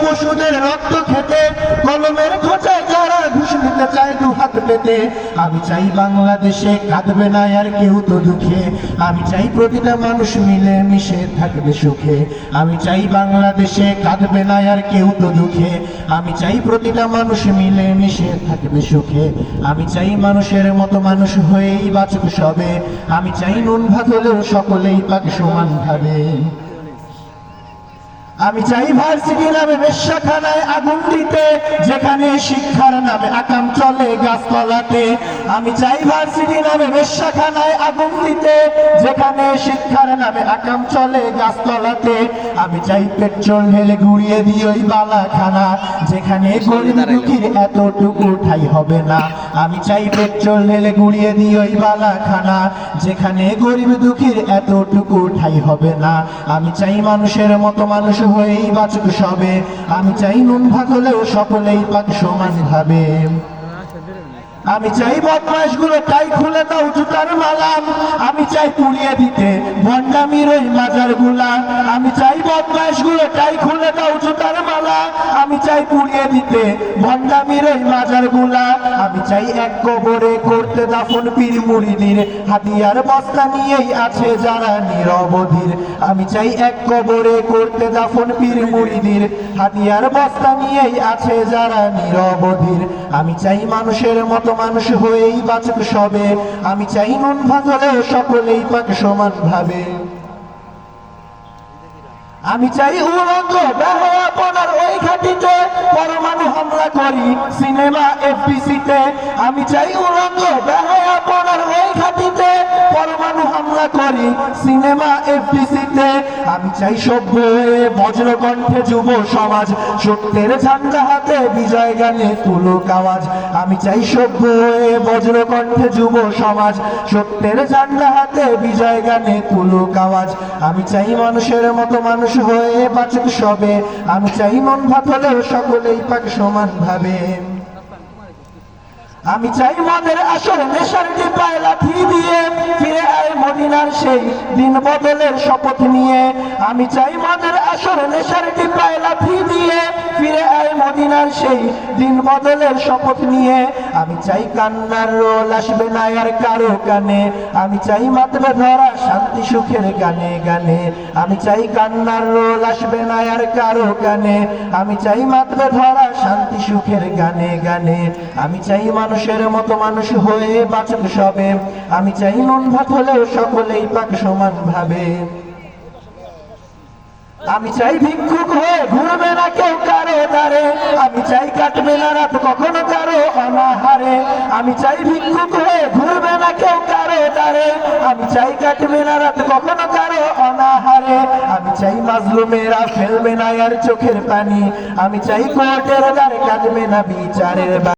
পশুদের রক্ত খেতে, কলমের খোঁচায় যারা ঘুষ নিতে চায় দু হাত পেতে। আমি চাই বাংলাদেশে কাঁদবে না আর কেউ তো দুঃখে, আমি চাই প্রতিটা মানুষ মিলে মিশে থাকবে সুখে। আমি চাই বাংলাদেশে কাঁদবে না আর কেউ তো দুঃখে, আমি চাই প্রতিটা মানুষ মিলে মিশে থাকবে সুখে। আমি চাই মানুষের মতো মানুষ হয়েই বাঁচুক সবে, আমি চাই নুন ভাত হলেও সকলেই পাক সমান ভাবে। আমি চাই ভার্সিটি নামে বেশ্যাখানায় আগুন দিতে, যেখানে শিক্ষার নামে আকাম চলে গাছতলাতে। আমি চাই ভার্সিটি নামে বেশ্যাখানায় আগুন দিতে, যেখানে শিক্ষার নামে আকাম চলে গাছতলাতে। আমি চাই পেট্রোল ঢেলে ঘুরিয়ে দিই ওই বালাখানা, যেখানে গরিব দুঃখীর এতটুকু ঠাঁই হবে না। আমি চাই পেট্রোল ঢেলে ঘুরিয়ে দিই ওই বালাখানা, যেখানে গরিব দুঃখীর এতটুকু ঠাঁই হবে না। আমি চাই মানুষের মতো মানুষ হয়েই বাঁচুক সবে, আমি চাই নুন ভাত হলেও সকলেই পাক সমান ভাবে। আমি চাই বদমাশ গুলো টাই খুলে দাও জুতার মালা, আমি চাই পুড়িয়ে দিতে ভণ্ডামির ওই মাজার গুলা। আমি চাই বদমাশ গুলো টাই খুলে দাও জুতার মালা, আমি চাই পুড়িয়ে দিতে ভণ্ডামির ওই মাজার গুলা। আমি চাই এক কবরে করতে দাফন পীর মুরিদের, হাতিয়ার বস্তা নিয়েই আছে যারা নিরবধির। আমি চাই এক কবরে করতে দাফন পীর মুরিদের, হাতিয়ার বস্তা নিয়েই আছে যারা নিরবধির। আমি চাই মানুষের মতো মানুষ হয়েই বাঁচুক সবে, আমি চাই নুন ভাত হলেও সকলেই পাক সমান ভাবে। আমি চাই উলঙ্গ বেহায়াপনার ওই ঘাটিতে পরমাণু হামলা করি সিনেমা এফডিসিতে। আমি চাই উলঙ্গ বেহায়াপনার ওই ঘাটিতে পরমাণু হামলা করি সিনেমা এফডিসিতে। আমি চাই সভ্য হয়ে বজ্রকণ্ঠে যুব সমাজ, সত্যের ঝান্ডা হাতে বিজয় গানে তুলুক আওয়াজ। আমি চাই সভ্য হয়ে বজ্রকণ্ঠে যুব সমাজ, সত্যের ঝান্ডা হাতে বিজয় গানে তুলুক আওয়াজ। আমি চাই মানুষের মতো মানুষ হয়ে বাঁচুক সবে, আমি চাই নুন ভাত হলেও সকলেই পাক সমান ভাবে। আমি চাই মদের আসর নেশার টিপায় লাথি দিয়ে ফিরে আয় মদিনার সেই দিন বদলের শপথ নিয়ে। আমি চাই মদের আসর নেশার টিপায় লাথি দিয়ে ফিরে আয় মদিনার সেই দিন বদলের শপথ নিয়ে। আমি চাই কান্নার রোল আসবে না আর কারো কানে, আমি চাই মাতবে ধরা শান্তি সুখের গানে গানে। আমি চাই কান্নার রোল আসবে না আর কারো কানে, আমি চাই মাতবে ধরা শান্তি সুখের গানে গানে। আমি চাই মানুষের মতো মানুষ হয়ে বাঁচুক সবে, আমি চাই নুন ভাত হলেও সকলেই পাক সমান ভাবে। আমি চাই ভিক্ষুক হয়ে ঘুরবে না কেউ কারো দ্বারে, আমি চাই কাটবে না রাত কখনো কারো অনাহারে। আমি চাই ভিক্ষুক হয়ে ঘুরবে না কেউ কারো দ্বারে, আমি চাই কাটবে না রাত কখনো কারো অনাহারে। আমি চাই মাজলুমেরা ফেলবে না আর চোখের পানি, আমি চাই কোর্টের দ্বারে কাটবে না বিচারের